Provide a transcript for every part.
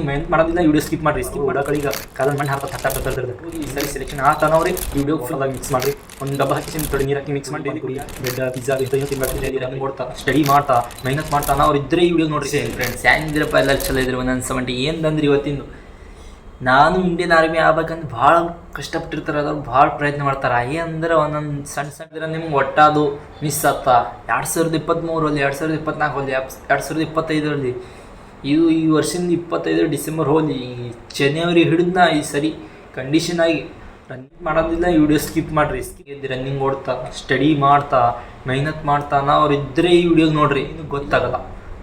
ಮೆಹನತ್ ಮಾಡೋದಿಲ್ಲ video skip ಮಾಡಿರಿ. Skip ಮಾಡೋಕಳಿಗೆ ಕಾಲಲ್ಲಿ ಮಣ್ಣು ಹಾಕೋ ತರ್ತಾರೆ ಈ ಸರಿ ಸೆಲೆಕ್ಷನ್ ಆತನವ್ರಿ ವಿಡಿಯೋ ಫುಲ್ ಮಿಕ್ಸ್ ಮಾಡಿರಿ. ಒಂದು ಡಬ್ಬ ಹಾಕಿ ತೊಡಿ ನೀರು ಹಾಕಿ ಮಿಕ್ಸ್ ಮಾಡಿ ಕುಡಿ ಬೆಡ್ ಪಿಜ್ಜಾ ಇಂಥ ತಿನ್ಬೇಕು. ರನ್ನಿಂಗ್ ಓಡ್ತಾ ಸ್ಟಡಿ ಮಾಡ್ತಾ ಮೆಹನತ್ ಮಾಡ್ತಾ ಅವ್ರು ಇದ್ದರೆ ಈ ವಿಡಿಯೋ ನೋಡ್ರಿ ಫ್ರೆಂಡ್ಸ್. ಹೆಂಗಿದ್ರಪ್ಪ ಎಲ್ಲ ಚಲೋ ಇದ್ರು ಒಂದೊಂದು 70 ಏನು ತಂದ್ರಿ ಇವತ್ತಿಂದು. ನಾನು ಇಂಡಿಯನ್ ಆರ್ಮಿ ಆಗ್ಬೇಕಂತ ಭಾಳ ಕಷ್ಟಪಟ್ಟಿರ್ತಾರೆ, ಅದ್ರ ಭಾಳ ಪ್ರಯತ್ನ ಮಾಡ್ತಾರೆ. ಅಂದ್ರೆ ಒಂದೊಂದು ಸಣ್ಣ ನಿಮ್ಗೆ ಒಟ್ಟಾದು ಮಿಸ್ ಆಗ್ತಾ 2023 2024 2025 ಇದು ಈ ವರ್ಷದಿಂದ 25 ಡಿಸೆಂಬರ್ ಹೋಲಿ ಜನವರಿ ಹಿಡಿದ್ನ ಈ ಸರಿ ಕಂಡೀಷನ್ ಆಗಿ ರನ್ನಿಂಗ್ ಮಾಡೋದಿಲ್ಲ ವಿಡಿಯೋ ಸ್ಕಿಪ್ ಮಾಡಿರಿ. ರನ್ನಿಂಗ್ ಓಡ್ತಾ ಸ್ಟಡಿ ಮಾಡ್ತಾ ಮೆಹನತ್ ಮಾಡ್ತಾ ಅವ್ರು ಇದ್ದರೆ ಈ ವಿಡಿಯೋ ನೋಡ್ರಿ, ಇನ್ನು ಗೊತ್ತಾಗಲ್ಲ.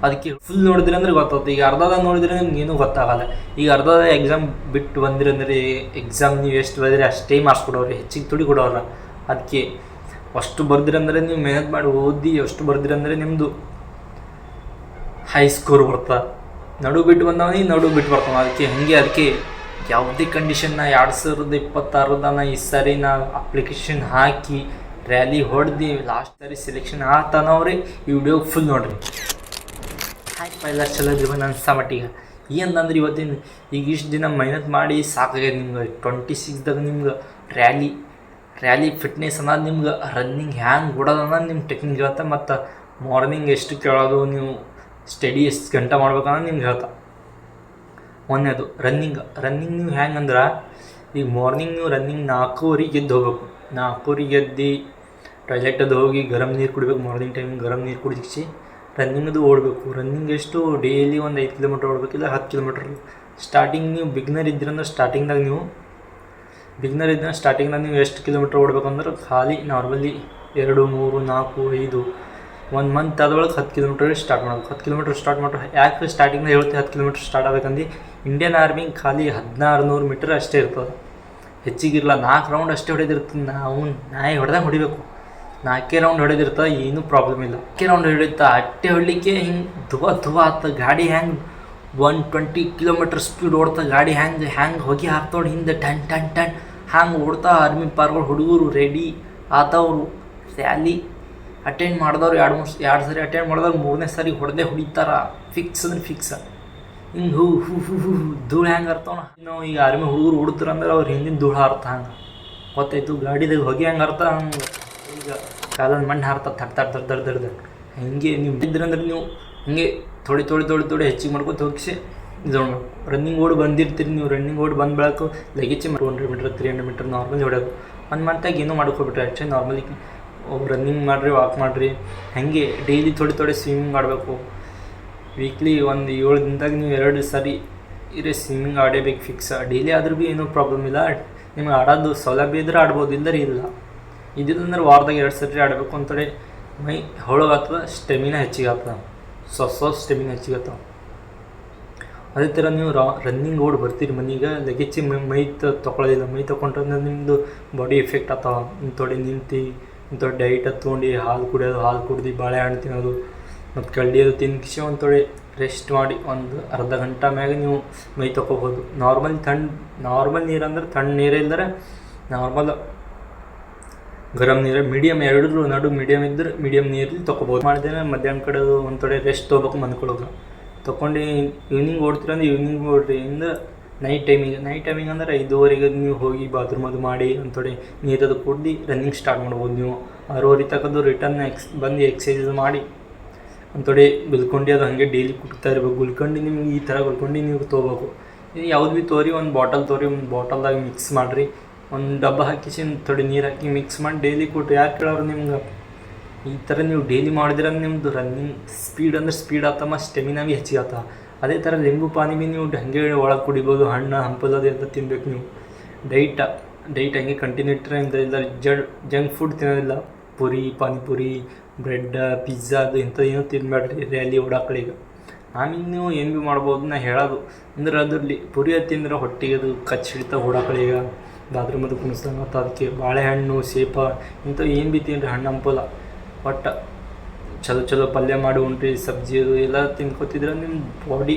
ಅದಕ್ಕೆ ಫುಲ್ ನೋಡಿದ್ರಿ ಅಂದ್ರೆ ಗೊತ್ತಾಗುತ್ತೆ. ಈಗ ಅರ್ಧದಾಗ ನೋಡಿದ್ರೆ ನಿಮ್ಗೆ ಏನೂ ಗೊತ್ತಾಗಲ್ಲ. ಈಗ ಅರ್ಧದ ಎಕ್ಸಾಮ್ ಬಿಟ್ಟು ಬಂದಿರಂದ್ರೆ ಎಕ್ಸಾಮ್ ನೀವು ಎಷ್ಟು ಬರೆದ್ರೆ ಅಷ್ಟೇ ಮಾರ್ಕ್ಸ್ ಕೊಡೋರಿ, ಹೆಚ್ಚಿಗೆ ತುಡಿ ಕೊಡೋಲ್ಲ. ಅದಕ್ಕೆ ಅಷ್ಟು ಬರ್ದಿರಂದ್ರೆ ನೀವು ಮೆಹನತ್ ಮಾಡಿ ಓದಿ ಅಷ್ಟು ಬರ್ದಿರಂದ್ರೆ ನಿಮ್ಮದು ಹೈ ಸ್ಕೋರ್ ಬರ್ತಾ. ನಡು ಬಿಟ್ಟು ಬಂದವನಿಗೆ ನಡು ಬಿಟ್ಟು ಬರ್ತಾವ. ಅದಕ್ಕೆ ಯಾವುದೇ ಕಂಡೀಷನ್ನ 2026 ಈ ಸರಿ ನಾವು ಅಪ್ಲಿಕೇಶನ್ ಹಾಕಿ ರ್ಯಾಲಿ ಹೊಡೆದು ಲಾಸ್ಟ್ ಸರಿ ಸೆಲೆಕ್ಷನ್ ಆತನವ್ರಿ ಈ ವಿಡಿಯೋ ಫುಲ್ ನೋಡ್ರಿ. ಎಲ್ಲ ಚಲೋ ಇದ್ರಿ ನನ್ನ ಮಟ್ಟಿಗೆ ಏನಂದ್ರೆ ಇವತ್ತಿನ ಈಗ ಇಷ್ಟು ದಿನ ಮೆಹನತ್ ಮಾಡಿ ಸಾಕಾಗ್ಯದ. ನಿಮ್ಗೆ 26ದಾಗ ನಿಮ್ಗೆ ರ್ಯಾಲಿ ಫಿಟ್ನೆಸ್ ಅನ್ನೋದು ನಿಮ್ಗೆ ರನ್ನಿಂಗ್ ಹ್ಯಾಂಗೆ ಓಡೋದು ಅನ್ನೋದು ನಿಮ್ಮ ಟೆಕ್ನಿಕ್ ಹೇಳ್ತಾ. ಮತ್ತು ಮಾರ್ನಿಂಗ್ ಎಷ್ಟು ಕೇಳೋದು ನೀವು ಸ್ಟಡಿ ಎಷ್ಟು ಗಂಟೆ ಮಾಡ್ಬೇಕನ್ನೋದು ನಿಮ್ಗೆ ಹೇಳ್ತಾ. ಒಂದೇದು ರನ್ನಿಂಗ್ ನೀವು ಹೆಂಗಂದ್ರೆ ಈಗ ಮಾರ್ನಿಂಗ್ ನೀವು ರನ್ನಿಂಗ್ 4:00 ಎದ್ದು ಹೋಗ್ಬೇಕು. 4:00 ಎದ್ದು ಟಾಯ್ಲೆಟದ್ದು ಹೋಗಿ ಗರಂ ನೀರು ಕುಡಿಬೇಕು. ಮಾರ್ನಿಂಗ್ ಟೈಮಿಗೆ ಗರಂ ನೀರು ಕುಡಿಸಿ ರನ್ನಿಂಗದು ಓಡಬೇಕು. ರನ್ನಿಂಗ್ ಎಷ್ಟು ಡೈಲಿ ಒಂದು 5 ಕಿಲೋಮೀಟ್ರ್ ಓಡಬೇಕಿಲ್ಲ 10 ಕಿಲೋಮೀಟ್ರ್. ಸ್ಟಾರ್ಟಿಂಗ್ ನೀವು ಬಿಗ್ನರ್ ಇದ್ರಂದ್ರೆ ಸ್ಟಾರ್ಟಿಂಗ್ದಾಗ ನೀವು ಎಷ್ಟು ಕಿಲೋಮೀಟ್ರ್ ಓಡಬೇಕಂದ್ರೆ ಖಾಲಿ ನಾರ್ಮಲಿ 2, 3, 4, 5 1 ಮಂತ್ ಆದೊಳಗೆ 10 ಕಿಲೋಮೀಟ್ರ್ ಸ್ಟಾರ್ಟ್ ಮಾಡ್ಬೇಕು. 10 ಕಿಲೋಮೀಟ್ರ್ ಸ್ಟಾರ್ಟ್ ಮಾಡ್ರೆ ಯಾಕೆ ಸ್ಟಾರ್ಟಿಂಗ್ನ ಹೇಳ್ತೀವಿ 10 ಕಿಲೋಮೀಟ್ರ್ ಸ್ಟಾರ್ಟ್ ಆಗಬೇಕಂದು ಇಂಡಿಯನ್ ಆರ್ಮಿ ಖಾಲಿ 1600 ಮೀಟರ್ ಅಷ್ಟೇ ಇರ್ತದೆ, ಹೆಚ್ಚಿಗಿರಲ್ಲ. 4 ರೌಂಡ್ ಅಷ್ಟೇ ಹೊಡೆದಿರ್ತದೆ. ನಾಯಿ ಹೊಡೆದಾಗ ಹೊಡಿಬೇಕು. 4 ರೌಂಡ್ ಹೊಡೆದಿರ್ತದೆ, ಏನೂ ಪ್ರಾಬ್ಲಮ್ ಇಲ್ಲ. 4 ರೌಂಡ್ ಹೊಡಿತಾ ಅಟ್ಟೆ ಹೊಡಲಿಕ್ಕೆ ಹಿಂಗೆ ಧುವ ಆಗ್ತದೆ. ಗಾಡಿ ಹೆಂಗೆ 120 ಕಿಲೋಮೀಟ್ರ್ ಸ್ಪೀಡ್ ಓಡ್ತಾ ಗಾಡಿ ಹ್ಯಾಂಗೆ ಹೊಗೆ ಹಾಕ್ತೋಡು ಹಿಂದೆ ಟನ್ ಹ್ಯಾಂಗೆ ಓಡ್ತಾ ಆರ್ಮಿ ಪಾರ್ಗಳು ಹುಡುಗರು ರೆಡಿ ಆತವ್ರು. ರ್ಯಾಲಿ ಅಟೆಂಡ್ ಮಾಡಿದವ್ರು 2 ಸರಿ ಅಟೆಂಡ್ ಮಾಡಿದವ್ರು 3ನೇ ಸರಿ ಹೊಡಿತಾರ. ಫಿಕ್ಸ್ ಅಂದ್ರೆ ಫಿಕ್ಸ್. ಹಿಂಗೆ ಹೂ ಧೂಳು ಹೆಂಗೆ ಅರ್ಥವಣ. ನಾವು ಈಗ ಆರ್ಮಿ ಹುಡುಗರು ಹುಡ್ತಾರಂದ್ರೆ ಅವ್ರು ಹಿಂದಿನ ಧೂಳು ಹಾರ್ತ ಹಂಗೆ ಗೊತ್ತಾಯ್ತು. ಗಾಡಿದಾಗ ಹೊಗೆ ಹೆಂಗೆ ಅರ್ಥ ಹಂಗೆ ಈಗ ಕಾಲಲ್ಲಿ ಮಣ್ಣು ಹಾರ್ತ ತಡ್ದ ಹಿಂಗೆ ನೀವು ಇದ್ರಂದ್ರೆ ನೀವು ಹಿಂಗೆ ಥೋಡಿ ಹೆಚ್ಚಿಗೆ ಮಾಡ್ಕೊತ ಹೋಗಿಸಿ ಇದು ನೋಡ್ಬೇಕು. ರನ್ನಿಂಗ್ ಓಡಿ ಬಂದಿರ್ತೀರಿ ನೀವು. ರನ್ನಿಂಗ್ ಓಡಿ ಬಂದು ಬೆಳಕು ಲಗೇಜ್ 200 ಮೀಟ್ರ್ 300 ಮೀಟ್ರ್ ನಾರ್ಮಲಿ ಹೊಡೋದು. 1 ಮಂತಾಗ ಏನೂ ಮಾಡ್ಕೊಬಿಟ್ರೆ ಅಷ್ಟೇ. ನಾರ್ಮಲಿ ರನ್ನಿಂಗ್ ಮಾಡಿರಿ, ವಾಕ್ ಮಾಡಿರಿ. ಹಾಗೆ ಡೈಲಿ ಥೋಡಿ ಸ್ವಿಮ್ಮಿಂಗ್ ಮಾಡಬೇಕು. ವೀಕ್ಲಿ ಒಂದು 7 ದಿನದಾಗ ನೀವು 2 ಸರಿ ಸ್ವಿಮ್ಮಿಂಗ್ ಆಡೇಬೇಕು ಫಿಕ್ಸ್. ಡೈಲಿ ಆದ್ರೂ ಭೀ ಏನೂ ಪ್ರಾಬ್ಲಮ್ ಇಲ್ಲ. ನಿಮ್ಗೆ ಆಡೋದು ಸೌಲಭ್ಯ ಇದ್ರೆ ಆಡ್ಬೋದು, ಇಲ್ಲದ್ರೆ ಇಲ್ಲ. ಇದಿಲ್ಲಂದ್ರೆ ವಾರದಾಗ 2 ಸರಿ ಆಡಬೇಕು. ಅಂತೇಳಿ ಮೈ ಹೊಳಗಾಗ್ತದೆ, ಸ್ಟೆಮಿನಾ ಹೆಚ್ಚಿಗೆ ಆಗ್ತದೆ, ಸ್ಟೆಮಿನಾ ಹೆಚ್ಚಿಗೆ ಆಗ್ತವೆ. ಅದೇ ಥರ ನೀವು ರನ್ನಿಂಗ್ ಓಡಿ ಬರ್ತೀರಿ ಮನೆಗೆ ಲಗೇಜ್ ಮೈ ತೊಗೊಳ್ಳೋದಿಲ್ಲ. ಮೈ ತೊಗೊಂಡ್ರೆ ನಿಮ್ಮದು ಬಾಡಿ ಎಫೆಕ್ಟ್ ಆಗ್ತಾವ. ಇಂಥೊಡೆ ಇಂಥೊಡೆ ಡೈಟ್ ತೊಗೊಂಡು ಹಾಲು ಕುಡಿದು ಬಾಳೆಹಣ್ಣು ತಿನ್ನೋದು ಮತ್ತು ಕಳ್ಳಿಯೋದು ತಿನ್ಕಿಸಿ ಒಂಥೊಡೆ ರೆಸ್ಟ್ ಮಾಡಿ ಒಂದು ಅರ್ಧ ಗಂಟೆ ಮ್ಯಾಗ ನೀವು ಮೈ ತೊಗೋಬೋದು. ನಾರ್ಮಲ್ ನೀರಂದ್ರೆ ತಣ್ಣ ನೀರೇ ಇಲ್ಲದ್ರೆ ನಾರ್ಮಲ್ ಗರಂ ನೀರು ಮೀಡಿಯಮ್ ಎರಡರೂ ನಡು ಮೀಡಿಯಮ್ ಇದ್ದರೆ ಮೀಡಿಯಮ್ ನೀರಲ್ಲಿ ತೊಗೋಬೋದು. ಮಾಡಿದ್ರೆ ಮಧ್ಯಾಹ್ನ ಕಡೆ ಒಂಥೊಡೆ ರೆಸ್ಟ್ ತೊಗೋಬೇಕು ಮನ್ಕೊಳಗೆ. ತೊಗೊಂಡು ಈವ್ನಿಂಗ್ ಓಡ್ತೀರಂದ್ರೆ ಈವ್ನಿಂಗ್ ಓಡ್ರಿ. ಇಂದ ನೈಟ್ ಟೈಮಿಂಗ್ ಅಂದ್ರೆ 5:30 ನೀವು ಹೋಗಿ ಬಾತ್ರೂಮ್ ಅದು ಮಾಡಿ ಒಂಥೊಡೆ ನೀರದು ಕುಡ್ದು ರನ್ನಿಂಗ್ ಸ್ಟಾರ್ಟ್ ಮಾಡ್ಬೋದು. ನೀವು 6:30 ತಕ್ಕದ್ದು ರಿಟರ್ನ್ ಬಂದು ಎಕ್ಸಸೈಸ್ ಮಾಡಿ ಒಂಥೊಡೆ ಗುಲ್ಕೊಂಡಿ ಅದು ಹಾಗೆ ಡೈಲಿ ಕುಟ್ತಾ ಇರ್ಬೇಕು. ಗುಲ್ಕೊಂಡಿ ನಿಮ್ಗೆ ಈ ಥರ ಗುಲ್ಕೊಂಡಿ ನೀವು ತೊಗೋಬೇಕು. ಯಾವ್ದು ಭೀ ತೋರಿ ಒಂದು ಬಾಟಲ್ದಾಗ ಮಿಕ್ಸ್ ಮಾಡಿರಿ. ಒಂದು ಡಬ್ಬ ಹಾಕಿಸಿ ಥೋಡೆ ನೀರು ಹಾಕಿ ಮಿಕ್ಸ್ ಮಾಡಿ ಡೈಲಿ ಕೊಟ್ಟು ಯಾರು ಕೇಳೋರು ನಿಮ್ಗೆ. ಈ ಥರ ನೀವು ಡೈಲಿ ಮಾಡಿದ್ರೆ ನಿಮ್ಮದು ರನ್ನಿಂಗ್ ಸ್ಪೀಡ್ ಆಗ್ತಮ್ಮ, ಸ್ಟೆಮಿನಾ ಭೀ ಹೆಚ್ಚಿಗೆ ಆಗ್ತವೆ. ಅದೇ ಥರ ಲಿಂಬು ಪಾನಿ ಭೀ ನೀವು ಹಾಗೆ ಒಳಗೆ ಕುಡಿಬೋದು. ಹಣ್ಣು ಹಂಪಲದು ಎಲ್ಲ ತಿನ್ಬೇಕು ನೀವು. ಡೈಟ್ ಹಂಗೆ ಕಂಟಿನ್ಯೂ ಇಟ್ಟರೆ ಇಲ್ಲ ಜಂಕ್ ಫುಡ್ ತಿನ್ನೋದಿಲ್ಲ. ಪಾನಿಪುರಿ ಬ್ರೆಡ್ ಪಿಜ್ಜಾ ಅದು ಇಂಥದ್ದು ಏನೂ ತಿನ್ನಬೇಡ್ರಿ ರ್ಯಾಲಿ ಓಡಾಕಳಿಗೆ. ಆಮೇಲೆ ನೀವು ಏನು ಭೀ ಮಾಡ್ಬೋದು. ನಾ ಹೇಳೋದು ಅಂದ್ರೆ ಅದರಲ್ಲಿ ಪುರಿ ತಿಂದ್ರೆ ಹೊಟ್ಟೆಗೆ ಅದು ಕಚ್ಚಿ ಹಿಡಿತಾ ಓಡಾಕಳಿಗೆ ಬಾತ್ರೂಮ್ ಅದು ಕುಣಿಸ್ದಂಗೆ. ಮತ್ತು ಅದಕ್ಕೆ ಬಾಳೆಹಣ್ಣು ಸೇಪ ಇಂಥವು ಏನು ಭೀ ತಿನ್ನಿರಿ, ಹಣ್ಣು ಹಂಪಲ ಒಟ್ಟು ಚಲೋ ಪಲ್ಯ ಮಾಡಿ ಉಂಟ್ರಿ. ಸಬ್ಜಿ ಅದು ಎಲ್ಲ ತಿನ್ಕೋತಿದ್ರೆ ನಿಮ್ಮ ಬಾಡಿ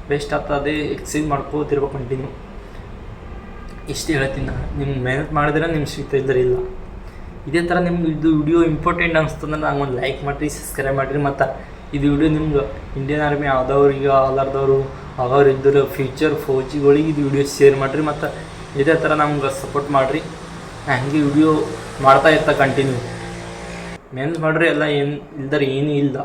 ಬೆಸ್ಟ್ ಆಗ್ತದೆ. ಎಕ್ಸಸೈಸ್ ಮಾಡ್ಕೋತಿರ್ಬೇಕು ಕಂಟಿನ್ಯೂ. ಇಷ್ಟೇ ಹೇಳ್ತೀನಿ ನಾನು. ನಿಮ್ಮ ಮೆಹನತ್ ಮಾಡಿದ್ರೆ ನಿಮ್ಗೆ ಸಿಗ್ತಾ ಇಲ್ಲದ್ರೆ ಇಲ್ಲ. ಇದೇ ಥರ ನಿಮ್ಗೆ ಇದು ವಿಡಿಯೋ ಇಂಪಾರ್ಟೆಂಟ್ ಅನಿಸ್ತಂದ್ರೆ ನಂಗೆ ಒಂದು ಲೈಕ್ ಮಾಡಿರಿ, ಸಬ್ಸ್ಕ್ರೈಬ್ ಮಾಡಿರಿ. ಮತ್ತು ಇದು ವಿಡಿಯೋ ನಿಮ್ಗೆ ಇಂಡಿಯನ್ ಆರ್ಮಿ ಆದವ್ರಿಗೆ ಆಲಾರ್ದವರು ಆಗೋರು ಇದ್ದರು ಫ್ಯೂಚರ್ ಫೌಜಿಗಳಿಗೆ ಇದು ವಿಡಿಯೋ ಶೇರ್ ಮಾಡಿರಿ ಮತ್ತು ಇದೇ ಥರ ನಮ್ಗೆ ಸಪೋರ್ಟ್ ಮಾಡಿರಿ. ಹಂಗೆ ವಿಡಿಯೋ ಮಾಡ್ತಾ ಇರ್ತಾ ಕಂಟಿನ್ಯೂ ಮೆನ್ಸ್ ಮಾಡಿರಿ ಎಲ್ಲ ಏನು ಇಲ್ದರೆ ಏನೂ ಇಲ್ಲ.